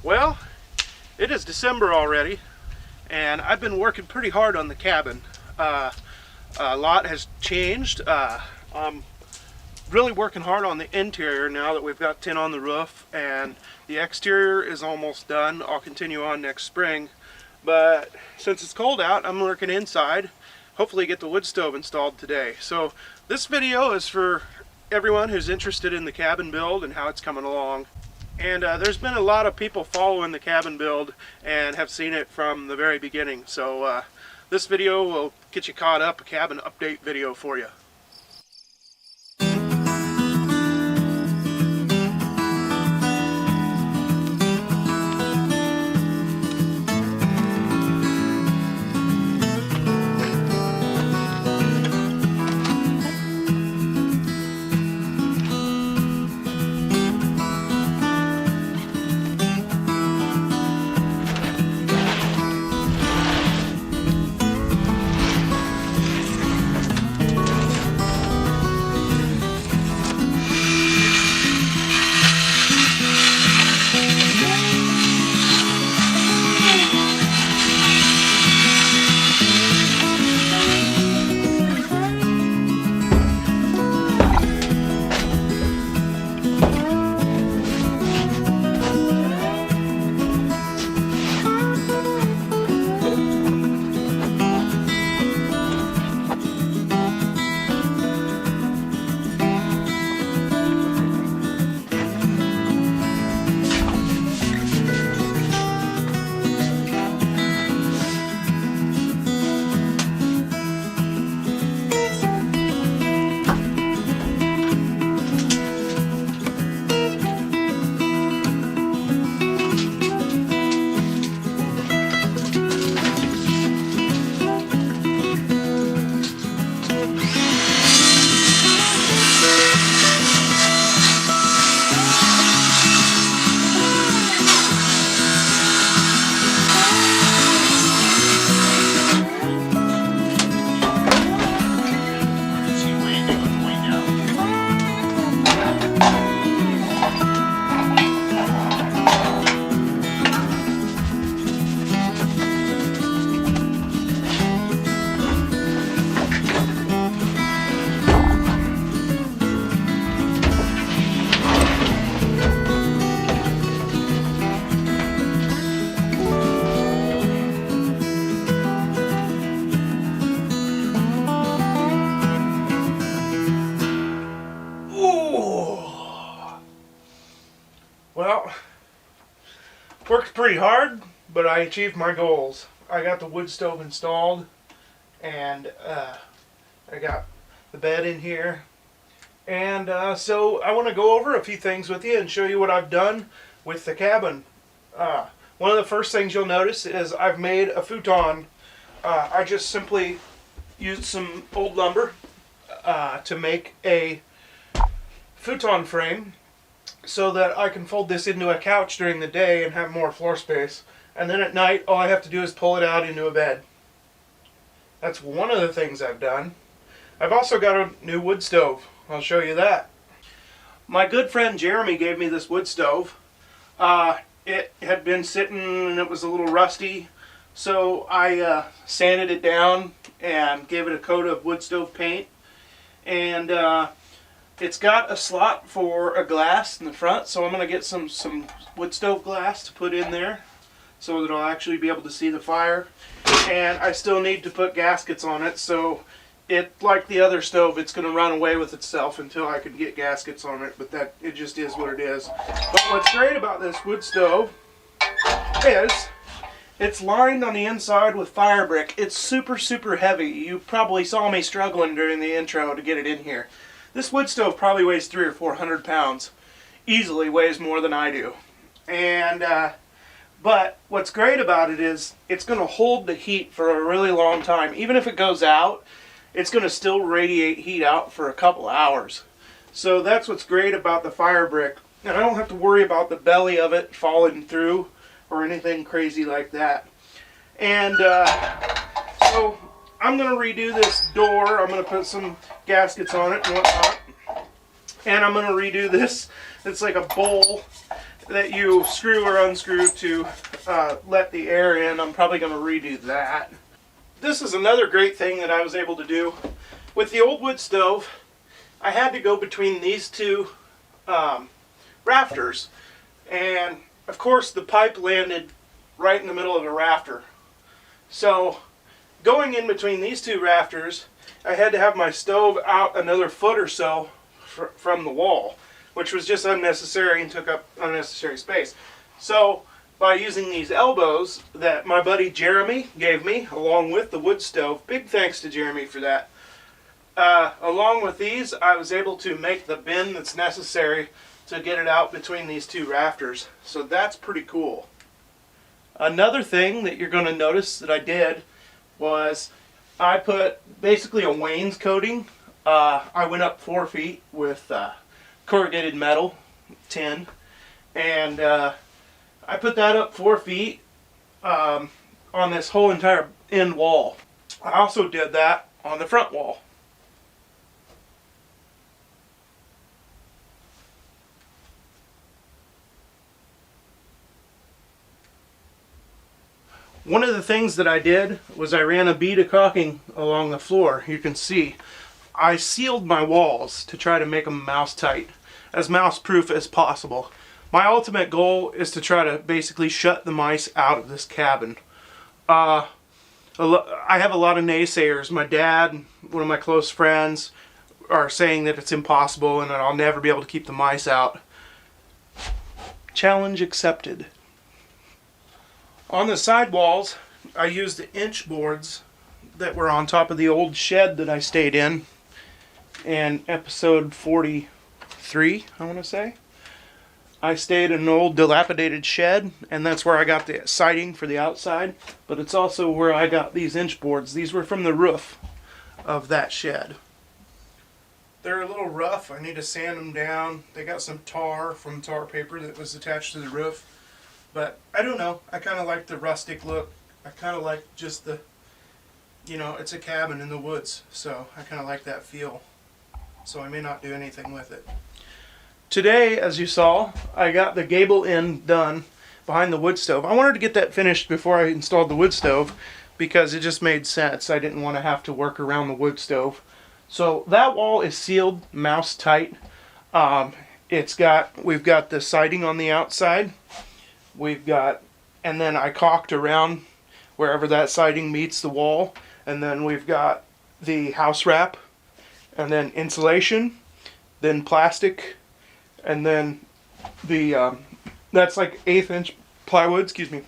Well, it is December already, and I've been working pretty hard on the cabin. A lot has changed. I'm really working hard on the interior now that we've got tin on the roof, and the exterior is almost done. I'll continue on next spring, but since it's cold out, I'm working inside. Hopefully get the wood stove installed today. So this video is for everyone who's interested in the cabin build and how it's coming along. And there's been a lot of people following the cabin build and have seen it from the very beginning. So this video will get you caught up, a cabin update video for you. Well, worked pretty hard, but I achieved my goals. I got the wood stove installed, and I got the bed in here. And so I want to go over a few things with you and show you what I've done with the cabin. One of the first things you'll notice is I've made a futon. I just simply used some old lumber to make a futon frame, so that I can fold this into a couch during the day and have more floor space. And then at night, all I have to do is pull it out into a bed. That's one of the things I've done. I've also got a new wood stove. I'll show you that. My good friend Jeremy gave me this wood stove. It had been sitting and it was a little rusty, so I sanded it down and gave it a coat of wood stove paint. And it's got a slot for a glass in the front, so I'm going to get some wood stove glass to put in there so that I'll actually be able to see the fire. And I still need to put gaskets on it, so like the other stove, it's going to run away with itself until I can get gaskets on it, but it just is what it is. But what's great about this wood stove is it's lined on the inside with fire brick. It's super, super heavy. You probably saw me struggling during the intro to get it in here. This wood stove probably weighs 300 or 400 pounds. Easily weighs more than I do. And but what's great about it is it's going to hold the heat for a really long time. Even if it goes out, it's going to still radiate heat out for a couple hours. So that's what's great about the fire brick. And I don't have to worry about the belly of it falling through or anything crazy like that. And so I'm going to redo this door. I'm going to put some gaskets on it and whatnot. And I'm going to redo this. It's like a bowl that you screw or unscrew to let the air in. I'm probably going to redo that. This is another great thing that I was able to do. With the old wood stove, I had to go between these two rafters. And of course the pipe landed right in the middle of a rafter. So going in between these two rafters, I had to have my stove out another foot or so from the wall, which was just unnecessary and took up unnecessary space. So by using these elbows that my buddy Jeremy gave me along with the wood stove, big thanks to Jeremy for that, along with these I was able to make the bin that's necessary to get it out between these two rafters. So that's pretty cool. Another thing that you're going to notice that I did was I put basically a wainscoting. I went up 4 feet with corrugated metal tin, and I put that up 4 feet on this whole entire end wall. I also did that on the front wall. One of the things that I did was I ran a bead of caulking along the floor. You can see I sealed my walls to try to make them mouse tight, as mouse proof as possible. My ultimate goal is to try to basically shut the mice out of this cabin. I have a lot of naysayers. My dad, one of my close friends, are saying that it's impossible and that I'll never be able to keep the mice out. Challenge accepted. On the side walls, I used the inch boards that were on top of the old shed that I stayed in episode 43, I want to say. I stayed in an old dilapidated shed, and that's where I got the siding for the outside, but it's also where I got these inch boards. These were from the roof of that shed. They're a little rough. I need to sand them down. They got some tar from tar paper that was attached to the roof. But I don't know, I kind of like the rustic look. I kind of like just the, you know, it's a cabin in the woods, so I kind of like that feel. So I may not do anything with it. Today, as you saw, I got the gable end done behind the wood stove. I wanted to get that finished before I installed the wood stove because it just made sense. I didn't want to have to work around the wood stove. So that wall is sealed mouse tight. We've got the siding on the outside. And then I caulked around wherever that siding meets the wall, and then we've got the house wrap, and then insulation, then plastic, and then the that's like 1/8 inch plywood, excuse me.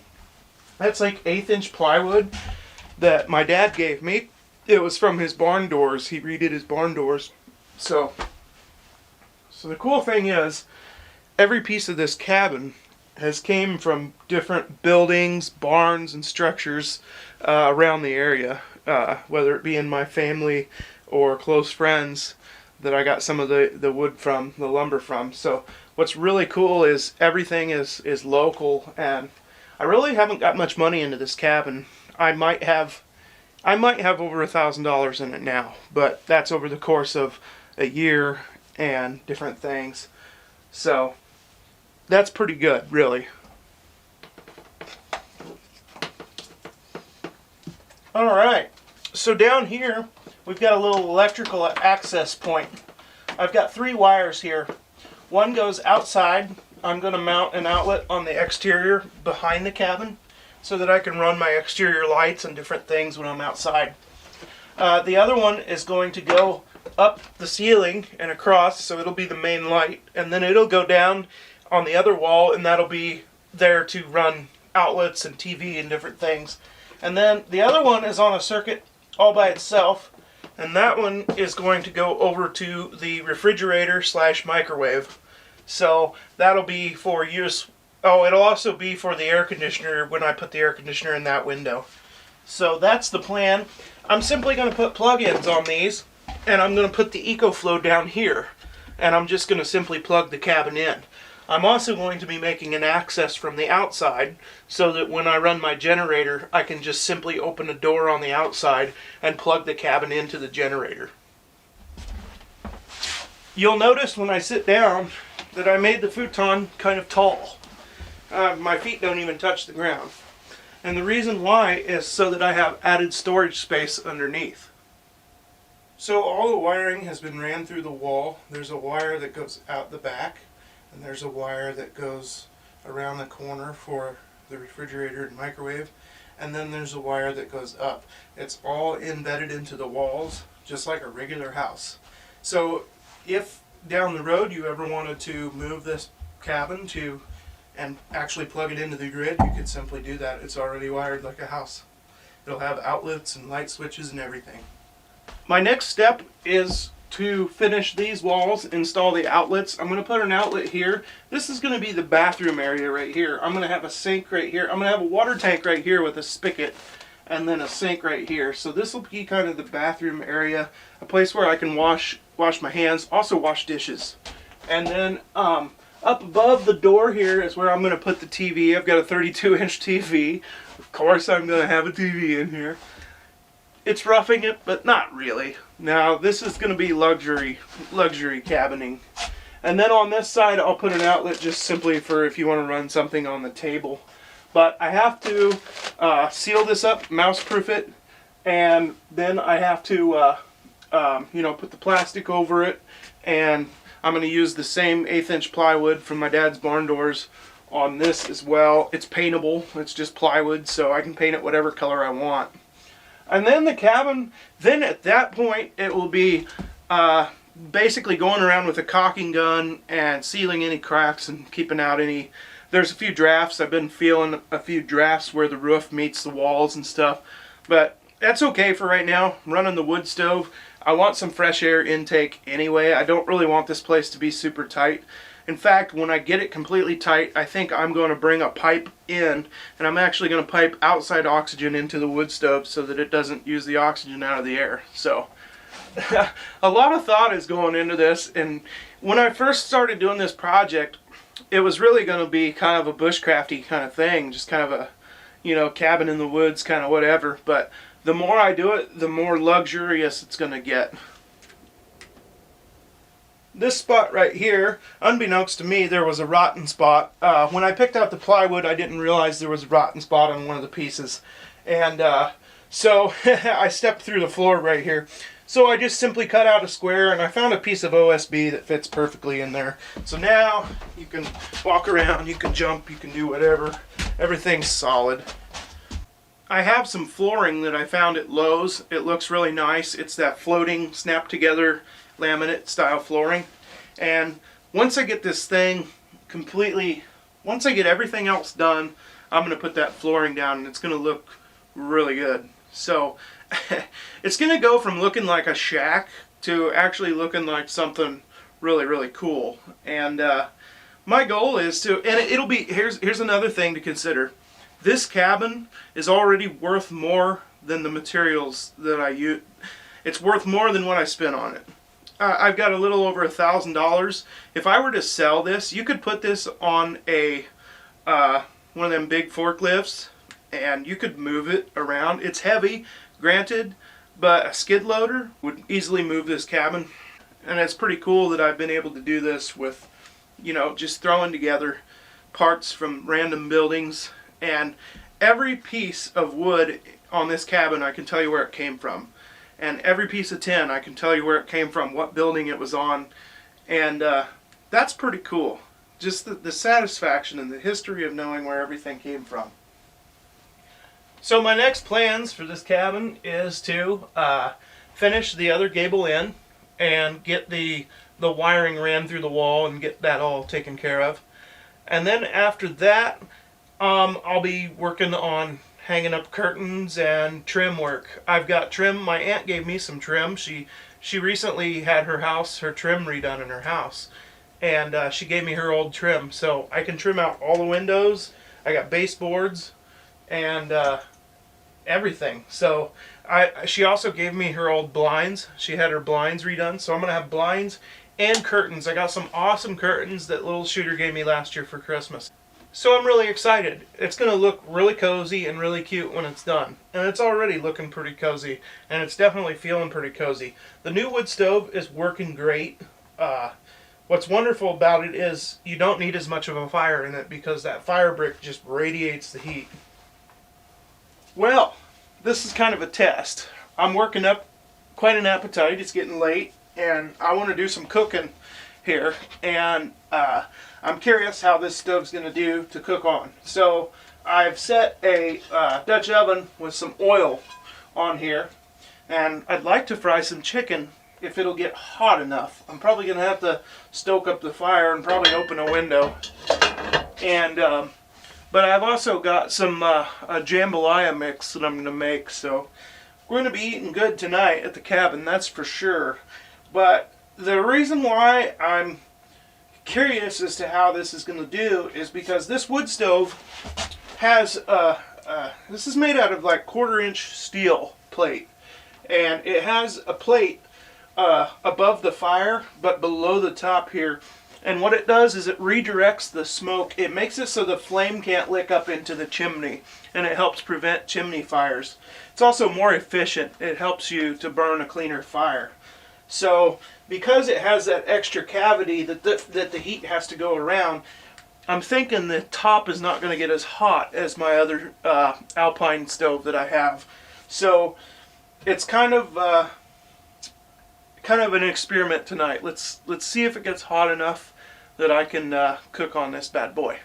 That's like 1/8 inch plywood that my dad gave me. It was from his barn doors. He redid his barn doors. So the cool thing is, every piece of this cabin has came from different buildings, barns, and structures around the area, whether it be in my family or close friends that I got some of the wood from, the lumber from. So what's really cool is everything is local, and I really haven't got much money into this cabin. I might have over $1,000 in it now, but that's over the course of a year and different things. So that's pretty good, really. Alright, so down here we've got a little electrical access point. I've got 3 wires here. One goes outside. I'm going to mount an outlet on the exterior behind the cabin so that I can run my exterior lights and different things when I'm outside. The other one is going to go up the ceiling and across, so it'll be the main light, and then it'll go down on the other wall, and that'll be there to run outlets and TV and different things. And then the other one is on a circuit all by itself, and that one is going to go over to the refrigerator / microwave. So that'll be for use. Oh, it'll also be for the air conditioner when I put the air conditioner in that window. So that's the plan. I'm simply going to put plug-ins on these, and I'm going to put the EcoFlow down here, and I'm just going to simply plug the cabin in. I'm also going to be making an access from the outside so that when I run my generator, I can just simply open a door on the outside and plug the cabin into the generator. You'll notice when I sit down that I made the futon kind of tall. My feet don't even touch the ground. And the reason why is so that I have added storage space underneath. So all the wiring has been ran through the wall. There's a wire that goes out the back, and there's a wire that goes around the corner for the refrigerator and microwave, and then there's a wire that goes up. It's all embedded into the walls, just like a regular house. So if down the road you ever wanted to move this cabin to and actually plug it into the grid, you could simply do that. It's already wired like a house. It'll have outlets and light switches and everything. My next step is to finish these walls, install the outlets. I'm going to put an outlet here. This is going to be the bathroom area right here. I'm going to have a sink right here. I'm going to have a water tank right here with a spigot, and then a sink right here. So this will be kind of the bathroom area, a place where I can wash my hands, also wash dishes. And then up above the door here is where I'm going to put the TV. I've got a 32-inch TV. Of course I'm going to have a TV in here. It's roughing it, but not really. Now this is going to be luxury cabining. And then on this side I'll put an outlet just simply for if you want to run something on the table. But I have to seal this up, mouse-proof it, and then I have to put the plastic over it, and I'm going to use the same 1/8-inch plywood from my dad's barn doors on this as well. It's paintable. It's just plywood, so I can paint it whatever color I want. And then the cabin, then at that point it will be basically going around with a caulking gun and sealing any cracks and keeping out any. There's a few drafts. I've been feeling a few drafts where the roof meets the walls and stuff, but that's okay for right now. I'm running the wood stove. I want some fresh air intake anyway. I don't really want this place to be super tight. In fact, when I get it completely tight, I think I'm going to bring a pipe in, and I'm actually going to pipe outside oxygen into the wood stove so that it doesn't use the oxygen out of the air. So a lot of thought is going into this, and when I first started doing this project, it was really going to be kind of a bushcrafty kind of thing, just kind of a, cabin in the woods kind of whatever. But the more I do it, the more luxurious it's going to get. This spot right here, unbeknownst to me, there was a rotten spot. When I picked out the plywood, I didn't realize there was a rotten spot on one of the pieces. And so I stepped through the floor right here. So I just simply cut out a square, and I found a piece of OSB that fits perfectly in there. So now you can walk around, you can jump, you can do whatever. Everything's solid. I have some flooring that I found at Lowe's. It looks really nice. It's that floating, snap-together laminate style flooring. And once I get this thing once I get everything else done, I'm going to put that flooring down, and it's going to look really good. So it's going to go from looking like a shack to actually looking like something really, really cool. And my goal is to, and it'll be, here's another thing to consider. This cabin is already worth more than the materials that I use. It's worth more than what I spent on it. I've got a little over $1,000. If I were to sell this, you could put this on a one of them big forklifts, and you could move it around. It's heavy, granted, but a skid loader would easily move this cabin. And it's pretty cool that I've been able to do this with, just throwing together parts from random buildings. And every piece of wood on this cabin, I can tell you where it came from. And every piece of tin, I can tell you where it came from, what building it was on. And that's pretty cool. Just the satisfaction and the history of knowing where everything came from. So my next plans for this cabin is to finish the other gable end and get the wiring ran through the wall and get that all taken care of. And then after that, I'll be working on hanging up curtains and trim work. I've got trim. My aunt gave me some trim. She recently had her trim redone in her house, and she gave me her old trim, so I can trim out all the windows. I got baseboards and everything. So she also gave me her old blinds. She had her blinds redone, so I'm gonna have blinds and curtains. I got some awesome curtains that little Shooter gave me last year for Christmas. So I'm really excited. It's going to look really cozy and really cute when it's done. And it's already looking pretty cozy. And it's definitely feeling pretty cozy. The new wood stove is working great. What's wonderful about it is you don't need as much of a fire in it because that fire brick just radiates the heat. Well, this is kind of a test. I'm working up quite an appetite. It's getting late and I want to do some cooking here, and I'm curious how this stove's going to do to cook on. So I've set a Dutch oven with some oil on here, and I'd like to fry some chicken if it'll get hot enough. I'm probably going to have to stoke up the fire and probably open a window. And but I've also got some a jambalaya mix that I'm going to make, so we're going to be eating good tonight at the cabin, that's for sure. But the reason why I'm curious as to how this is going to do is because this wood stove has this is made out of like 1/4-inch steel plate, and it has a plate above the fire but below the top here, and what it does is it redirects the smoke. It makes it so the flame can't lick up into the chimney, and it helps prevent chimney fires. It's also more efficient. It helps you to burn a cleaner fire. So because it has that extra cavity that the heat has to go around, I'm thinking the top is not going to get as hot as my other Alpine stove that I have. So it's kind of an experiment tonight. Let's see if it gets hot enough that I can cook on this bad boy.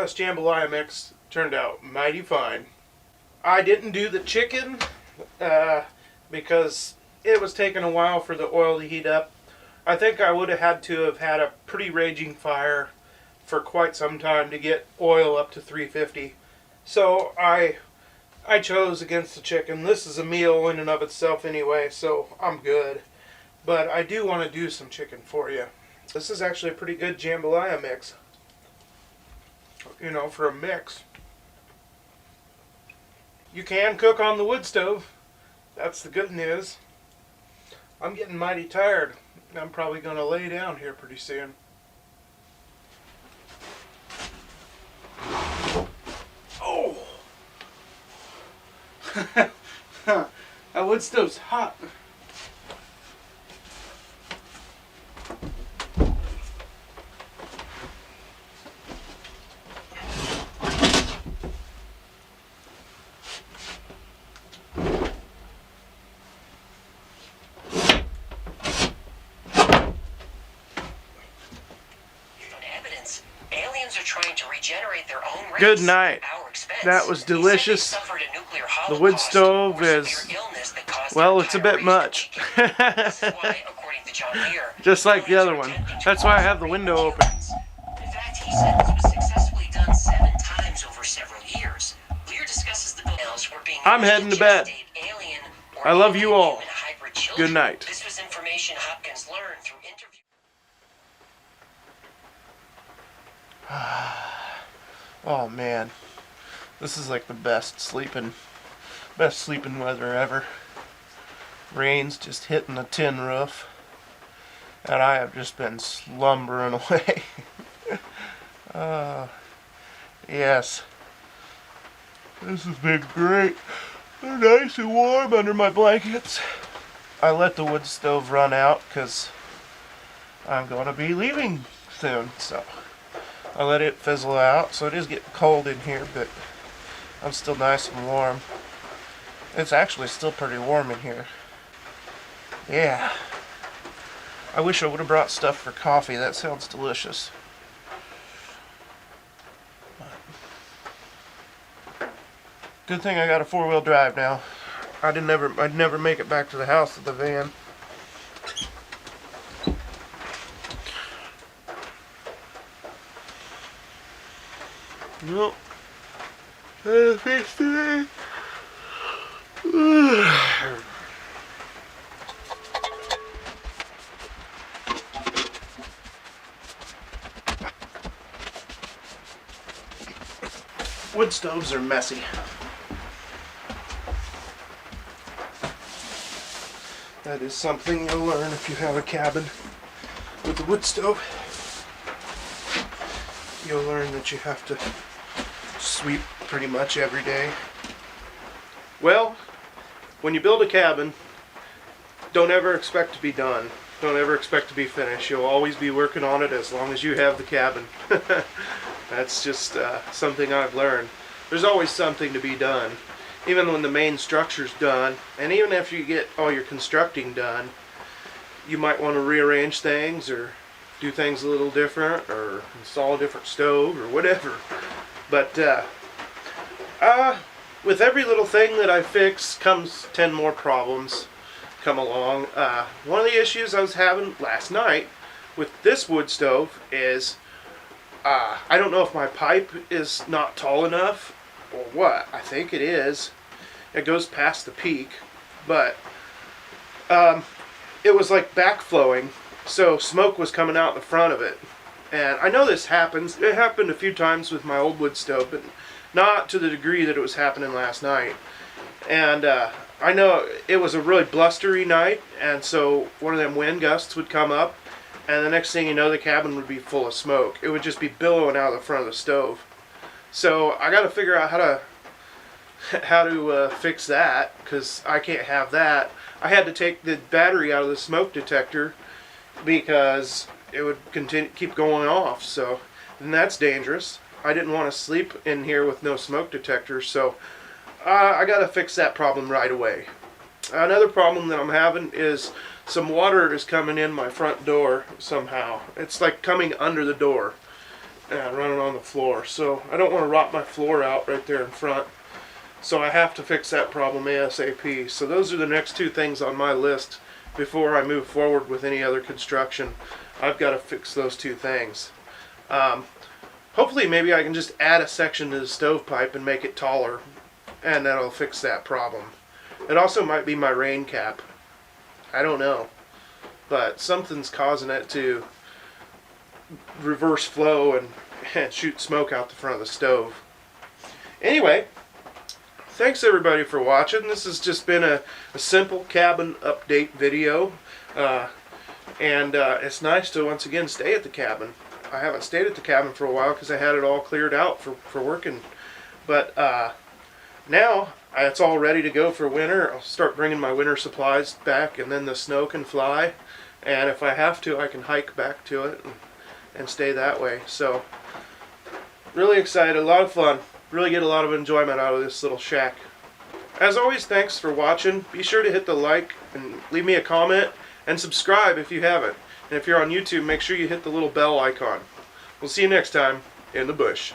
Jambalaya mix turned out mighty fine. I didn't do the chicken because it was taking a while for the oil to heat up. I think I would have had to have had a pretty raging fire for quite some time to get oil up to 350. So I chose against the chicken. This is a meal in and of itself anyway, so I'm good. But I do want to do some chicken for you. This is actually a pretty good jambalaya mix. You know, for a mix. You can cook on the wood stove. That's the good news. I'm getting mighty tired. I'm probably going to lay down here pretty soon. Oh! That wood stove's hot. Good night. That was delicious. The wood stove is, well, it's a bit much. Just like the other one. That's why I have the window open. In fact, he said this was successfully done 7 times over several years. Lear discusses the bills were being I'm heading to bed. alien I love you all. Human hybrid children. Good night. This was information Hopkins learned through interview. Oh man, this is like the best sleeping weather ever. Rain's just hitting the tin roof, and I have just been slumbering away. Yes, this has been great. They're nice and warm under my blankets. I let the wood stove run out because I'm going to be leaving soon, so I let it fizzle out. So it is getting cold in here, but I'm still nice and warm. It's actually still pretty warm in here. Yeah. I wish I would have brought stuff for coffee. That sounds delicious. Good thing I got a 4-wheel drive now. I'd never make it back to the house with the van. Nope. Fish today. Wood stoves are messy. That is something you'll learn if you have a cabin with a wood stove. You'll learn that you have to sweep pretty much every day. Well, when you build a cabin, don't ever expect to be done. Don't ever expect to be finished. You'll always be working on it as long as you have the cabin. That's just something I've learned. There's always something to be done. Even when the main structure's done, and even after you get all your constructing done, you might want to rearrange things or do things a little different or install a different stove or whatever. But with every little thing that I fix comes 10 more problems come along. One of the issues I was having last night with this wood stove is I don't know if my pipe is not tall enough or what. I think it is. It goes past the peak, but it was like backflowing, so smoke was coming out the front of it. And I know this happens. It happened a few times with my old wood stove, but not to the degree that it was happening last night. And I know it was a really blustery night, and so one of them wind gusts would come up, and the next thing you know, the cabin would be full of smoke. It would just be billowing out of the front of the stove. So I got to figure out how to fix that, because I can't have that. I had to take the battery out of the smoke detector because it would keep going off. So, and that's dangerous. I didn't want to sleep in here with no smoke detector, so I got to fix that problem right away. Another problem that I'm having is some water is coming in my front door somehow. It's like coming under the door and running on the floor. So I don't want to rot my floor out right there in front. So I have to fix that problem ASAP. So those are the next two things on my list before I move forward with any other construction. I've got to fix those two things. Hopefully maybe I can just add a section to the stovepipe and make it taller, and that'll fix that problem. It also might be my rain cap. I don't know. But something's causing it to reverse flow and shoot smoke out the front of the stove. Anyway, thanks everybody for watching. This has just been a simple cabin update video. And it's nice to once again stay at the cabin. I haven't stayed at the cabin for a while because I had it all cleared out for working. But now it's all ready to go for winter. I'll start bringing my winter supplies back, and then the snow can fly. And if I have to, I can hike back to it and stay that way. So, really excited, a lot of fun. Really get a lot of enjoyment out of this little shack. As always, thanks for watching. Be sure to hit the like and leave me a comment and subscribe if you haven't. And if you're on YouTube, make sure you hit the little bell icon. We'll see you next time in the bush.